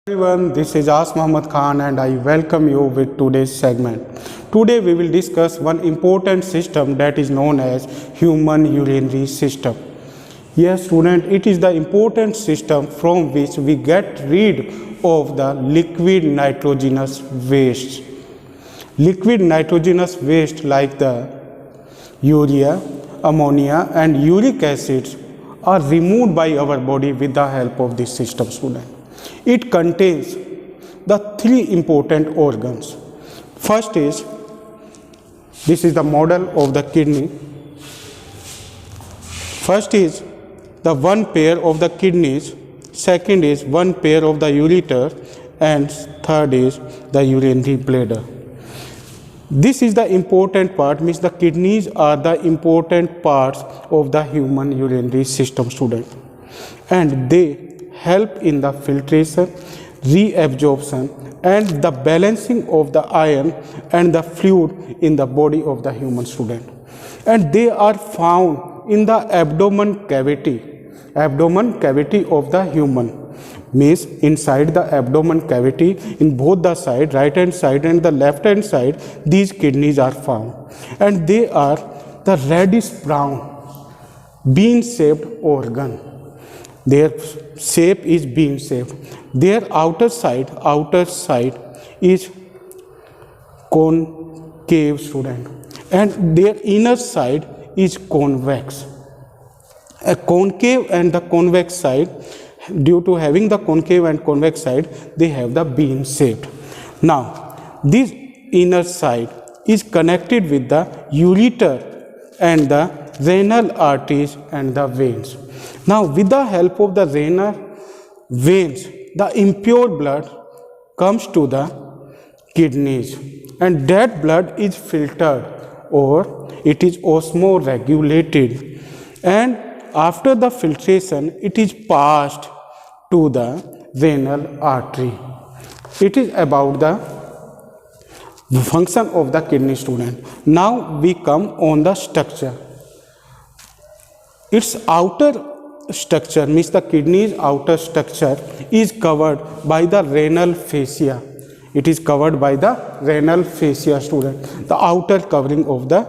Everyone, this is As Muhammad Khan and I welcome you with today's segment. Today we will discuss one important system that is known as human urinary system. Yes student, it is the important system from which we get rid of the liquid nitrogenous waste. Liquid nitrogenous waste like the urea, ammonia and uric acids are removed by our body with the help of this system student. It contains the three important organs. First is, this is the model of the kidney. First is the one pair of the kidneys, second is one pair of the ureter, and third is the urinary bladder. This is the important part, means the kidneys are the important parts of the human urinary system student, and they help in the filtration, reabsorption and the balancing of the iron and the fluid in the body of the human student. And they are found in the abdomen cavity of the human, means inside the abdomen cavity in both the side, right hand side and the left hand side, these kidneys are found, and they are the reddish brown bean shaped organ. Their shape is bean shaped. Their outer side is concave student, and their inner side is convex. A concave and the convex side, due to having the concave and convex side, they have the bean shaped. Now this inner side is connected with the ureter and the renal arteries and the veins. Now with the help of the renal veins, the impure blood comes to the kidneys, and that blood is filtered or it is osmoregulated, and after the filtration it is passed to the renal artery. It is about the function of the kidney student. Now we come on the structure. Its outer structure, means the kidney's outer structure, is covered by the renal fascia. It is covered by the renal fascia student, the outer covering of the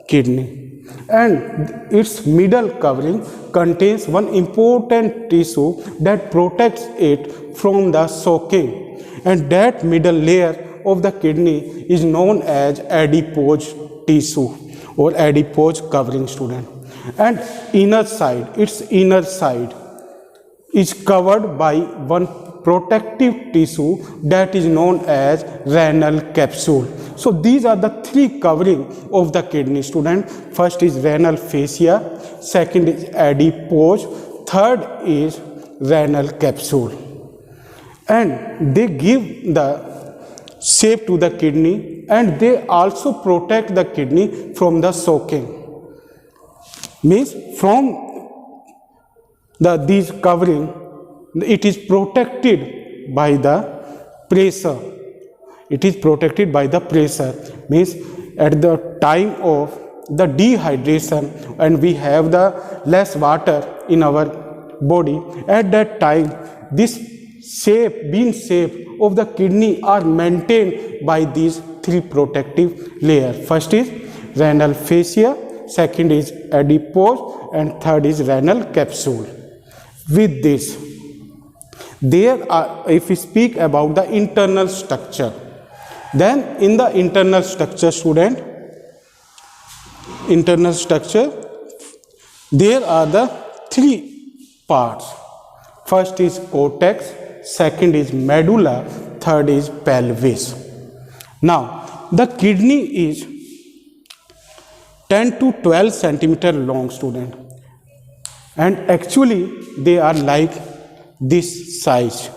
kidney, and its middle covering contains one important tissue that protects it from the soaking, and that middle layer of the kidney is known as adipose tissue or adipose covering student. And its inner side is covered by one protective tissue that is known as renal capsule. So these are the three covering of the kidney student. First is renal fascia, second is adipose, third is renal capsule, and they give the shape to the kidney, and they also protect the kidney from the soaking. Means from these covering, it is protected by the pressure. It is protected by the pressure, means at the time of the dehydration and we have the less water in our body, at that time this shape, bean shape of the kidney are maintained by these three protective layers. First is renal fascia, second is adipose, and third is renal capsule. With this, if we speak about the internal structure, then in the internal structure student, there are the three parts. First is cortex, second is medulla, third is pelvis. Now the kidney is 10 to 12 centimeter long student, and actually they are like this size.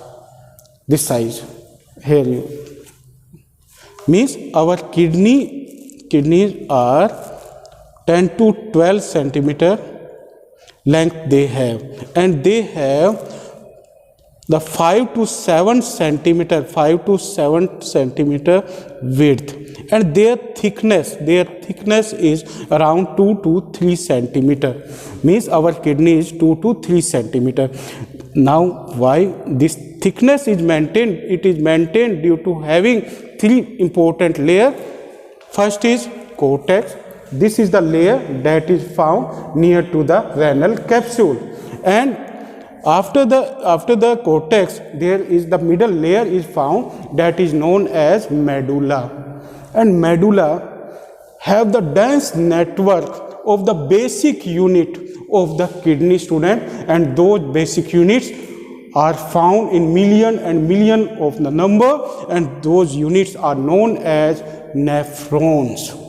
Here you means our kidneys are 10 to 12 centimeter length they have, and they have the 5 to 7 centimeter width, and their thickness is around 2 to 3 centimeter, means our kidney is 2 to 3 centimeter. Now why this thickness is maintained. It is maintained due to having three important layers. First is cortex. This is the layer that is found near to the renal capsule, and after the cortex there is the middle layer is found that is known as medulla, and medulla have the dense network of the basic unit of the kidney, student, and those basic units are found in million and million of the number, and those units are known as nephrons.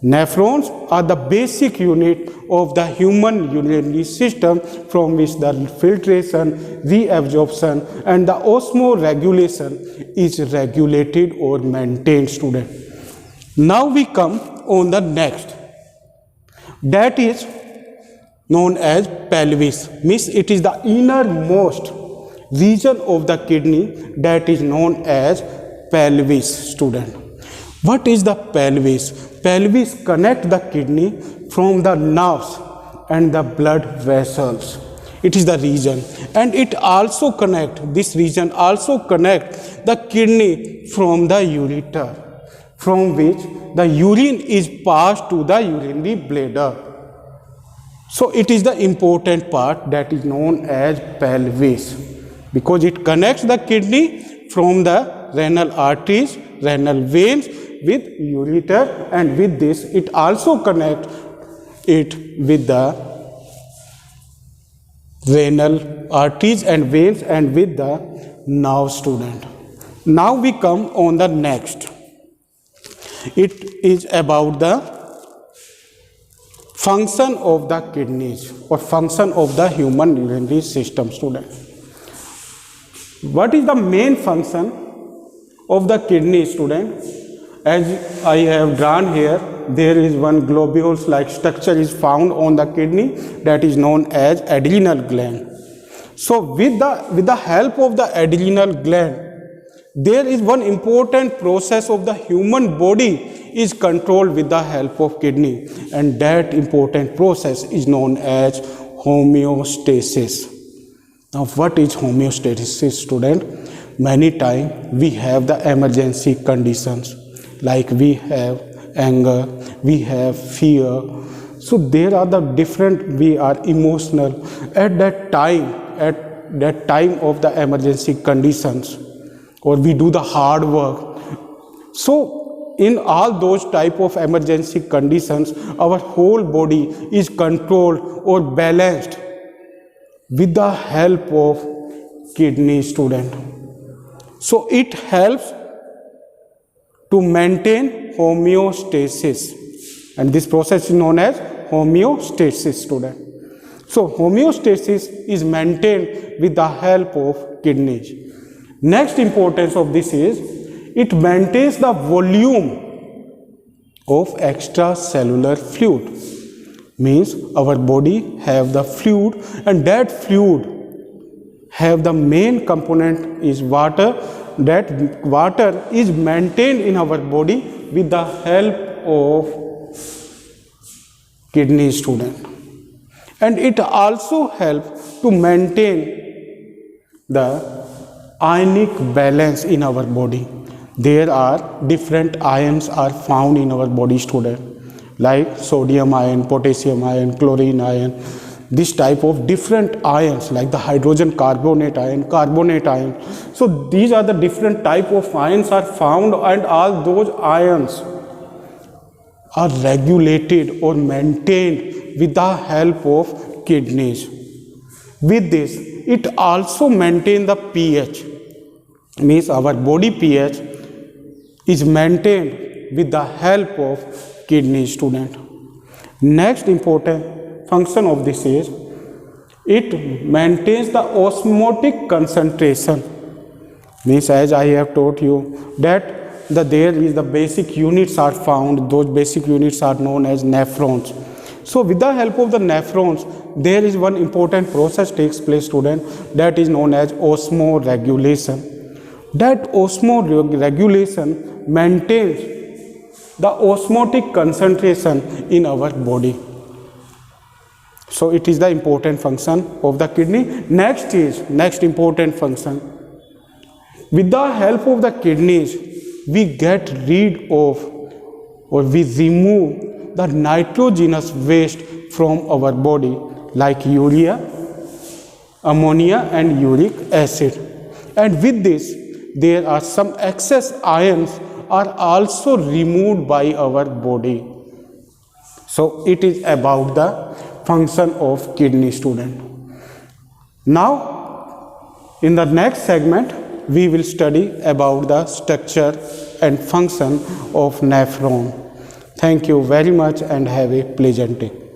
Nephrons are the basic unit of the human urinary system, from which the filtration, reabsorption and the osmoregulation is regulated or maintained, student. Now we come on the next, that is known as pelvis. Means it is the innermost region of the kidney that is known as pelvis, student. What is the pelvis? Pelvis connect the kidney from the nerves and the blood vessels. It is the region, and it also connect, this region also connect the kidney from the ureter, from which the urine is passed to the urinary bladder. So it is the important part that is known as pelvis, because it connects the kidney from the renal arteries, renal veins with ureter, and with this it also connects it with the renal arteries and veins and with the nerve, student. Now we come on the next. It is about the function of the kidneys or function of the human urinary system, student. What is the main function of the kidney, student? As I have drawn here, there is one globules-like structure is found on the kidney that is known as adrenal gland. So with the help of the adrenal gland, there is one important process of the human body is controlled with the help of kidney, and that important process is known as homeostasis. Now what is homeostasis, student? Many times we have the emergency conditions, like we have anger, we have fear. So there are the different, we are emotional at that time of the emergency conditions, or we do the hard work. So in all those type of emergency conditions, our whole body is controlled or balanced with the help of kidney, student. So it helps to maintain homeostasis, and this process is known as homeostasis, student. So homeostasis is maintained with the help of kidneys. Next importance of this is it maintains the volume of extracellular fluid. Means our body have the fluid, and that fluid have the main component is water. That water is maintained in our body with the help of kidney, student. And it also helps to maintain the ionic balance in our body. There are different ions are found in our body, student, like sodium ion, potassium ion, chlorine ion. This type of different ions, like the hydrogen carbonate ion, carbonate ion. So these are the different type of ions are found, and all those ions are regulated or maintained with the help of kidneys. With this, it also maintains the pH. Means our body pH is maintained with the help of kidney, student. Next important function of this is it maintains the osmotic concentration. Means as I have taught you that there is the basic units are found. Those basic units are known as nephrons. So with the help of the nephrons, there is one important process takes place, student, that is known as osmoregulation. That osmoregulation maintains the osmotic concentration in our body. So it is the important function of the kidney. Next important function With the help of the kidneys, we get rid of or we remove the nitrogenous waste from our body like urea, ammonia and uric acid. And with this, there are some excess ions are also removed by our body. So it is about the function of kidney, student. Now in the next segment we will study about the structure and function of nephron. Thank you very much and have a pleasant day.